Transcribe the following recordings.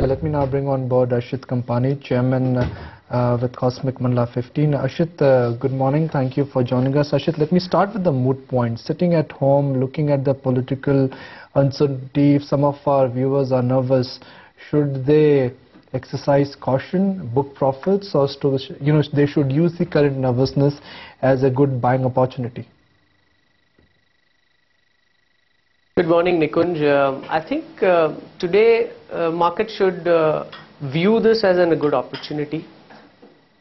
Let me now bring on board Ashith Kampani, Chairman with Cosmic Mandla 15. Ashith, good morning. Thank you for joining us. Ashith, let me start with the moot point. Sitting at home, looking at the political uncertainty, if some of our viewers are nervous, should they exercise caution, book profits, or they should use the current nervousness as a good buying opportunity? Good morning, Nikunj. I think today market should view this as a good opportunity.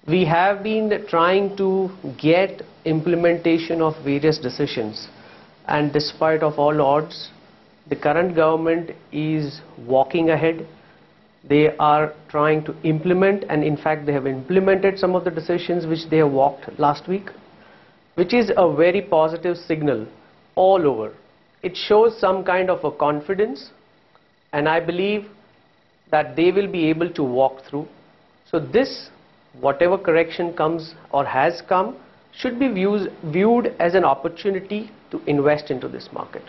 We have been trying to get implementation of various decisions, and despite of all odds, the current government is walking ahead. They are trying to implement, and in fact they have implemented some of the decisions which they have walked last week, which is a very positive signal all over. It shows some kind of a confidence, and I believe that they will be able to walk through. So this, whatever correction comes or has come, should be viewed as an opportunity to invest into this market.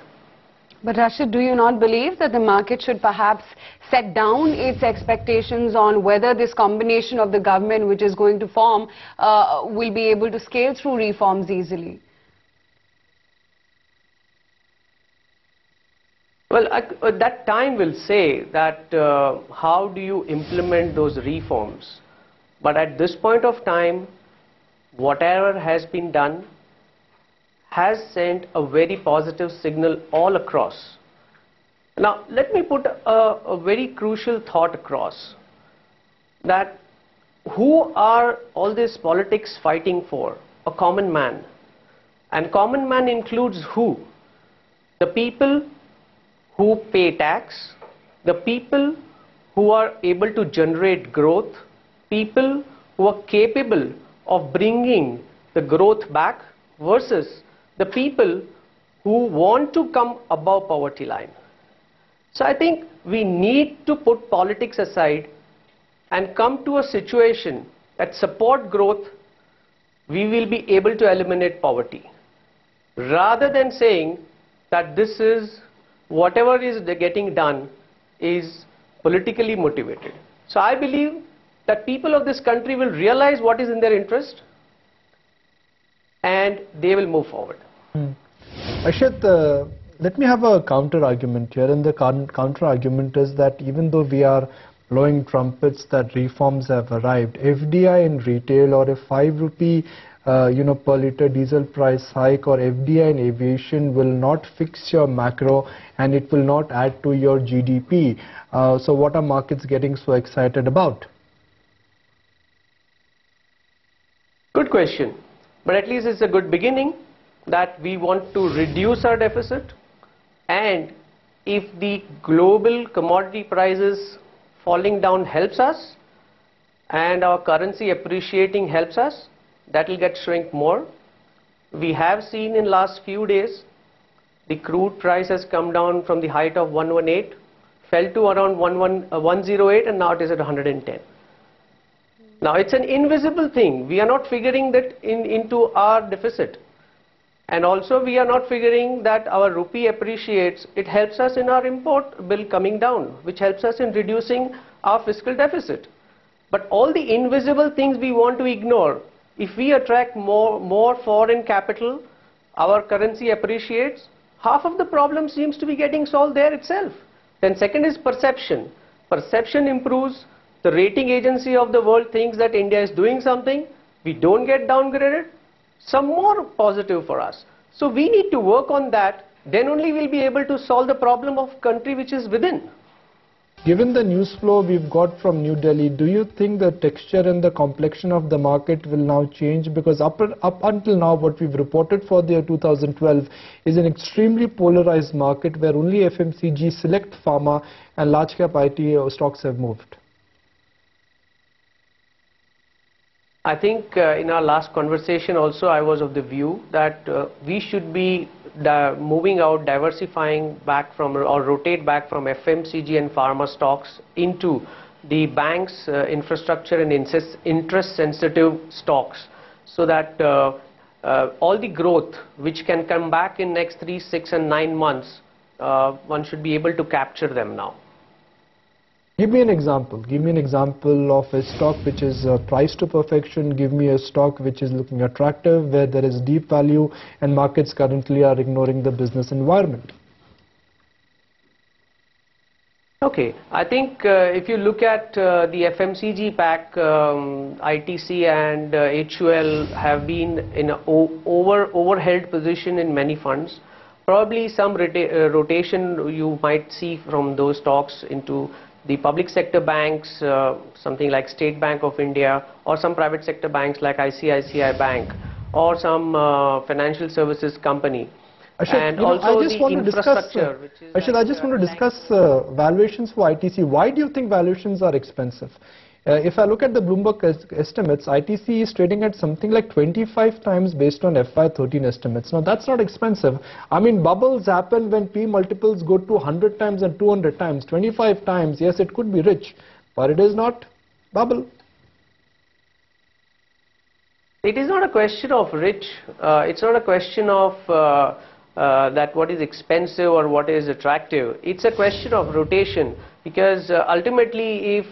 But Ashith, do you not believe that the market should perhaps set down its expectations on whether this combination of the government which is going to form will be able to scale through reforms easily? Well, that time will say that how do you implement those reforms. But at this point of time, whatever has been done has sent a very positive signal all across. Now, let me put a very crucial thought across, that who are all this politics fighting for? A common man. And common man includes who? The people who pay tax, the people who are able to generate growth, people who are capable of bringing the growth back, versus the people who want to come above poverty line. So I think we need to put politics aside and come to a situation that support growth, we will be able to eliminate poverty. Rather than saying that this is whatever is getting done is politically motivated. So I believe that people of this country will realize what is in their interest and they will move forward. Ashith, let me have a counter argument here, and the counter argument is that even though we are blowing trumpets that reforms have arrived, FDI in retail or a 5 rupee per litre diesel price hike or FDI in aviation will not fix your macro, and it will not add to your GDP. So what are markets getting so excited about? Good question. But at least it's a good beginning that we want to reduce our deficit, and if the global commodity prices falling down helps us and our currency appreciating helps us, that will get shrink more. We have seen in last few days the crude price has come down from the height of 118, fell to around 108, and now it is at 110. Now it's an invisible thing. We are not figuring that into our deficit, and also we are not figuring that our rupee appreciates. It helps us in our import bill coming down, which helps us in reducing our fiscal deficit. But all the invisible things we want to ignore. If we attract more foreign capital, our currency appreciates, half of the problem seems to be getting solved there itself. Then second is perception. Perception improves. The rating agency of the world thinks that India is doing something. We don't get downgraded. Some more positive for us. So we need to work on that. Then only we'll be able to solve the problem of country which is within. Given the news flow we've got from New Delhi, do you think the texture and the complexion of the market will now change? Because up until now, what we've reported for the year 2012 is an extremely polarized market where only FMCG, select pharma and large cap IT stocks have moved. I think in our last conversation also I was of the view that we should be moving out, diversifying back from or rotate back from FMCG and pharma stocks into the banks, infrastructure and interest sensitive stocks, so that all the growth which can come back in next 3, 6 and 9 months, one should be able to capture them now. Give me an example. Give me an example of a stock which is priced to perfection. Give me a stock which is looking attractive, where there is deep value and markets currently are ignoring the business environment. Okay, I think if you look at the FMCG pack, ITC and HUL have been in an overheld position in many funds. Probably some rotation you might see from those stocks into the public sector banks, something like State Bank of India, or some private sector banks like ICICI Bank, or some financial services company. Ashith, And also the infrastructure, which is Ashith, I just want to discuss valuations for ITC. Why do you think valuations are expensive? If I look at the Bloomberg estimates, ITC is trading at something like 25 times based on FY13 estimates. Now that's not expensive. I mean, bubbles happen when P multiples go to 100 times and 200 times. 25 times, yes, it could be rich, but it is not bubble. It is not a question of rich. It's not a question of that what is expensive or what is attractive. It's a question of rotation, because ultimately, if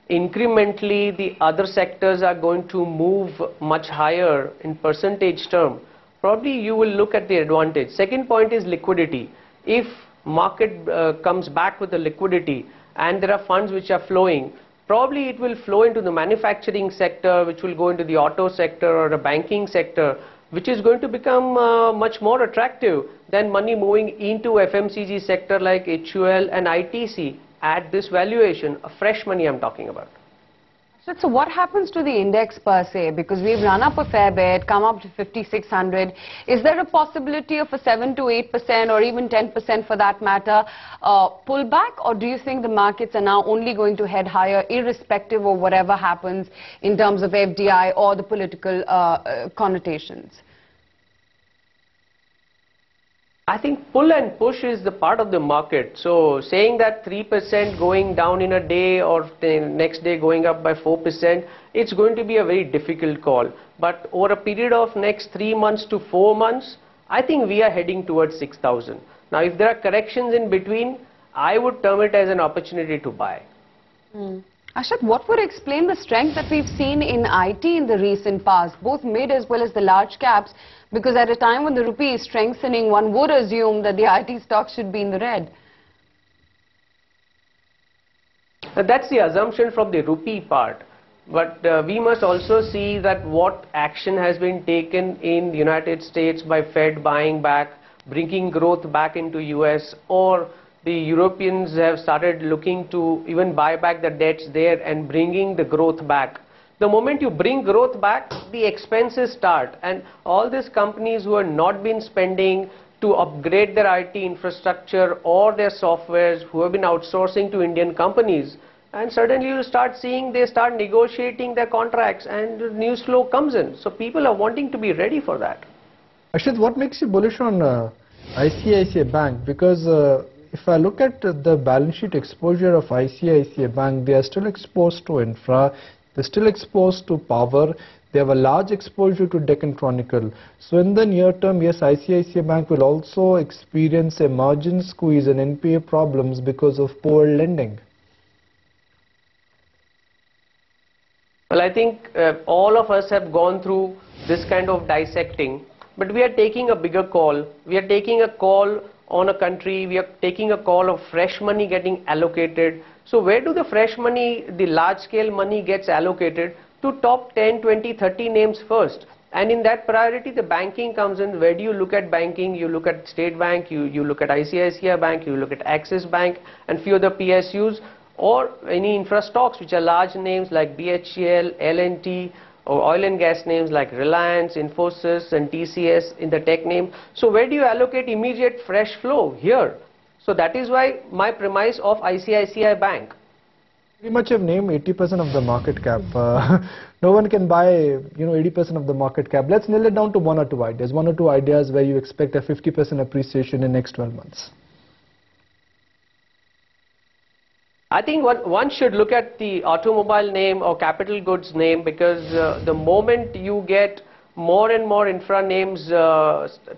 incrementally the other sectors are going to move much higher in percentage term, probably you will look at the advantage. Second point is liquidity. If market comes back with the liquidity and there are funds which are flowing, probably it will flow into the manufacturing sector, which will go into the auto sector or the banking sector, which is going to become much more attractive than money moving into FMCG sector like HUL and ITC at this valuation, fresh money I'm talking about. So what happens to the index per se? Because we've run up a fair bit, come up to 5,600. Is there a possibility of a 7 to 8% or even 10% for that matter pullback? Or do you think the markets are now only going to head higher irrespective of whatever happens in terms of FDI or the political connotations? I think pull and push is the part of the market. So saying that 3% going down in a day or the next day going up by 4%, it's going to be a very difficult call. But over a period of next 3 months to 4 months, I think we are heading towards 6,000. Now, if there are corrections in between, I would term it as an opportunity to buy. Ashith, what would explain the strength that we've seen in IT in the recent past, both mid as well as the large caps? Because at a time when the rupee is strengthening, one would assume that the IT stocks should be in the red. That's the assumption from the rupee part. But we must also see that what action has been taken in the United States by Fed buying back, bringing growth back into US, or the Europeans have started looking to even buy back the debts there and bringing the growth back. The moment you bring growth back, the expenses start, and all these companies who have not been spending to upgrade their IT infrastructure or their softwares, who have been outsourcing to Indian companies, and suddenly you start seeing they start negotiating their contracts and the news flow comes in. So people are wanting to be ready for that. Ashith, what makes you bullish on ICICI Bank? Because if I look at the balance sheet exposure of ICICI Bank, they are still exposed to infra. They're still exposed to power. They have a large exposure to Deccan Chronicle. So in the near term, yes, ICICI Bank will also experience a margin squeeze and NPA problems because of poor lending. Well, I think all of us have gone through this kind of dissecting, but we are taking a bigger call. We are taking a call on a country. We are taking a call of fresh money getting allocated. So where do the fresh money, the large scale money gets allocated? To top 10, 20, 30 names first. And in that priority, the banking comes in. Where do you look at banking? You look at State Bank, you look at ICICI Bank, you look at Axis Bank and few other PSUs, or any infra stocks which are large names like BHEL, L&T, or oil and gas names like Reliance, Infosys and TCS in the tech name. So where do you allocate immediate fresh flow? Here. So that is why my premise of ICICI Bank. Pretty much have named 80% of the market cap. No one can buy, 80% of the market cap. Let's nail it down to one or two ideas. One or two ideas where you expect a 50% appreciation in next 12 months. I think one should look at the automobile name or capital goods name, because the moment you get more and more infra names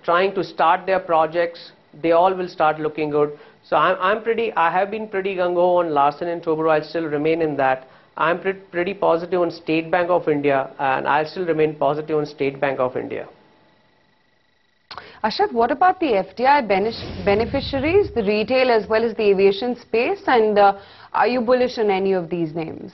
trying to start their projects, they all will start looking good. So I have been pretty gung-ho on Larsen and Toubro. I'll still remain in that. I'm pretty positive on State Bank of India, and I'll still remain positive on State Bank of India. Ashith, what about the FDI beneficiaries, the retail as well as the aviation space, and are you bullish on any of these names?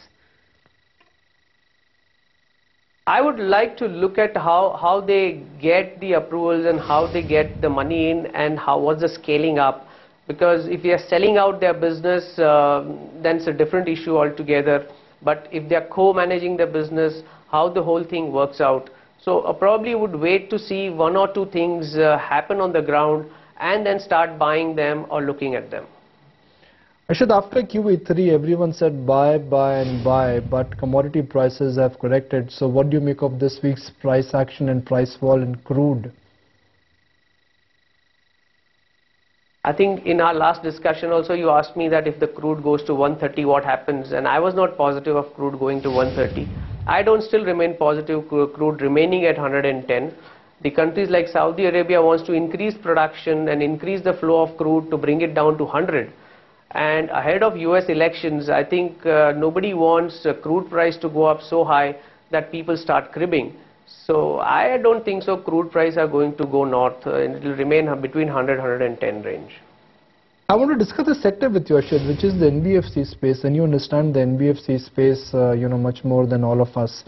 I would like to look at how they get the approvals and how they get the money in and what's the scaling up. Because if they are selling out their business, then it's a different issue altogether. But if they are co-managing the business, how the whole thing works out. So probably would wait to see one or two things happen on the ground and then start buying them or looking at them. Ashith, after QE3, everyone said buy, buy and buy, but commodity prices have corrected. So what do you make of this week's price action and price fall in crude? I think in our last discussion also you asked me that if the crude goes to 130 what happens, and I was not positive of crude going to 130. I don't still remain positive crude remaining at 110. The countries like Saudi Arabia wants to increase production and increase the flow of crude to bring it down to 100. And ahead of US elections, I think nobody wants crude price to go up so high that people start cribbing. So I don't think so crude price are going to go north, and it will remain between 100 110 range. I want to discuss a sector with you, Ashith, which is the NBFC space, and you understand the NBFC space much more than all of us.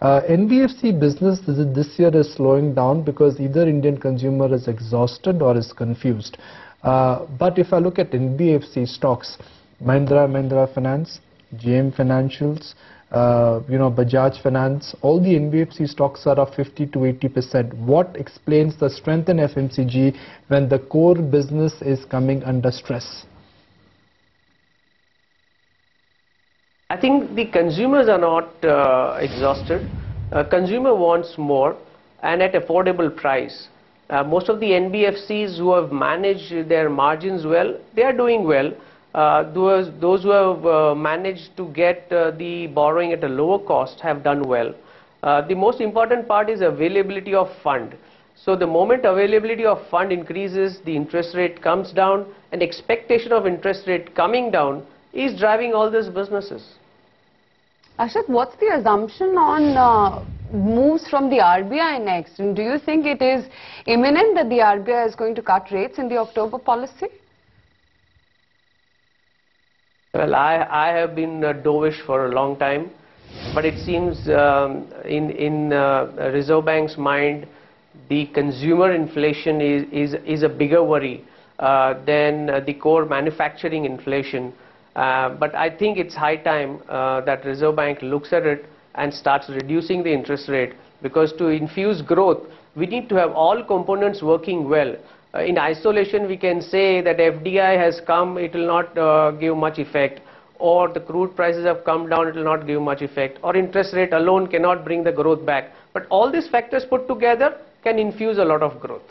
NBFC business this year is slowing down because either Indian consumer is exhausted or is confused. But if I look at NBFC stocks, Mahindra Finance, JM Financials, Bajaj Finance, all the NBFC stocks are up 50 to 80%. What explains the strength in FMCG when the core business is coming under stress? I think the consumers are not exhausted. Consumer wants more and at affordable price. Most of the NBFCs who have managed their margins well, they are doing well. Those who have managed to get the borrowing at a lower cost have done well. The most important part is availability of fund. So the moment availability of fund increases, the interest rate comes down, and expectation of interest rate coming down is driving all these businesses. Ashith, what's the assumption on moves from the RBI next? And do you think it is imminent that the RBI is going to cut rates in the October policy? Well, I have been dovish for a long time, but it seems in Reserve Bank's mind, the consumer inflation is a bigger worry than the core manufacturing inflation. But I think it's high time that Reserve Bank looks at it and starts reducing the interest rate, because to infuse growth, we need to have all components working well. In isolation, we can say that FDI has come, it will not give much effect, or the crude prices have come down, it will not give much effect, or interest rate alone cannot bring the growth back. But all these factors put together can infuse a lot of growth.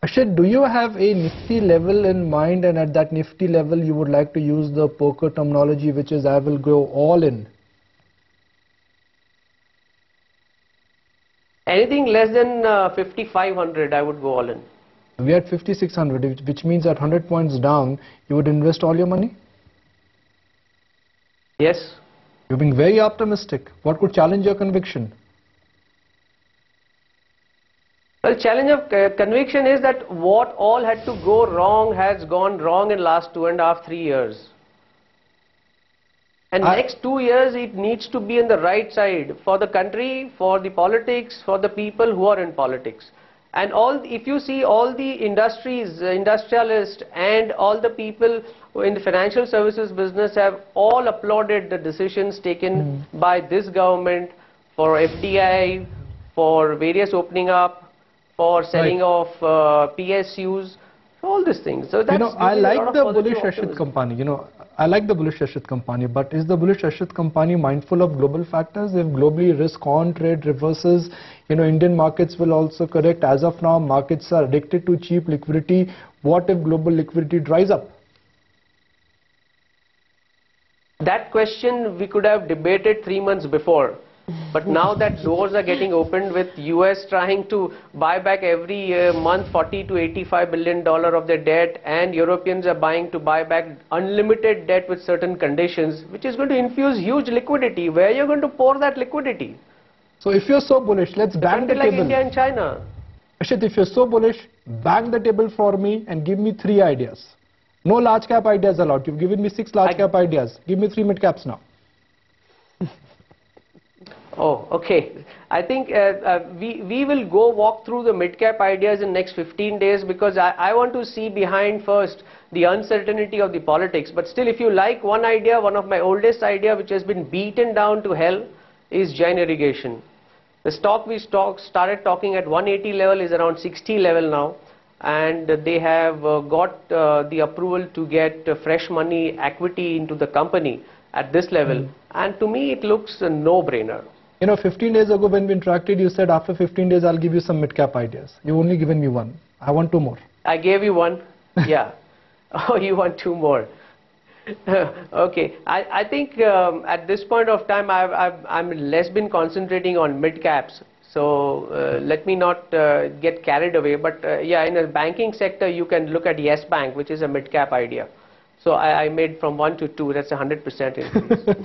Ashith, do you have a nifty level in mind, and at that nifty level you would like to use the poker terminology, which is I will go all in? Anything less than 5,500, I would go all in. We are at 5,600, which means at 100 points down, you would invest all your money? Yes. You're being very optimistic. What could challenge your conviction? Well, challenge of conviction is that what all had to go wrong has gone wrong in last 2.5, 3 years. And next 2 years, it needs to be in the right side for the country, for the politics, for the people who are in politics. And if you see all the industries, industrialists and all the people in the financial services business have all applauded the decisions taken by this government for FDI, for various opening up, for selling of PSUs, all these things. So that's I like the bullish Ashith Kampani. I like the bullish Ashith Kampani, but is the bullish Ashith Kampani mindful of global factors? If globally risk on trade reverses, Indian markets will also correct. As of now, markets are addicted to cheap liquidity. What if global liquidity dries up? That question we could have debated 3 months before. But now that doors are getting opened with US trying to buy back every month 40 to 85 billion dollar of their debt, and Europeans are buying to buy back unlimited debt with certain conditions, which is going to infuse huge liquidity. Where are you going to pour that liquidity? So if you're so bullish, let's bang the Like table. India and China. Ashith, if you're so bullish, bang the table for me and give me 3 ideas. No large cap ideas allowed. You've given me 6 large cap ideas. Give me 3 mid caps now. Oh, okay. I think we will go walk through the mid-cap ideas in next 15 days, because I want to see behind first the uncertainty of the politics. But still, if you like one idea, one of my oldest idea which has been beaten down to hell is Jain irrigation. The stock we started talking at 180 level is around 60 level now, and they have got the approval to get fresh money equity into the company at this level, and to me it looks a no-brainer. You know, 15 days ago when we interacted, you said after 15 days I'll give you some mid-cap ideas. You've only given me 1. I want 2 more. I gave you 1. Yeah. Oh, you want 2 more. Okay. I think at this point of time I'm less been concentrating on mid-caps. So let me not get carried away. But yeah, in the banking sector you can look at Yes Bank, which is a mid-cap idea. So I made from 1 to 2. That's a 100% increase.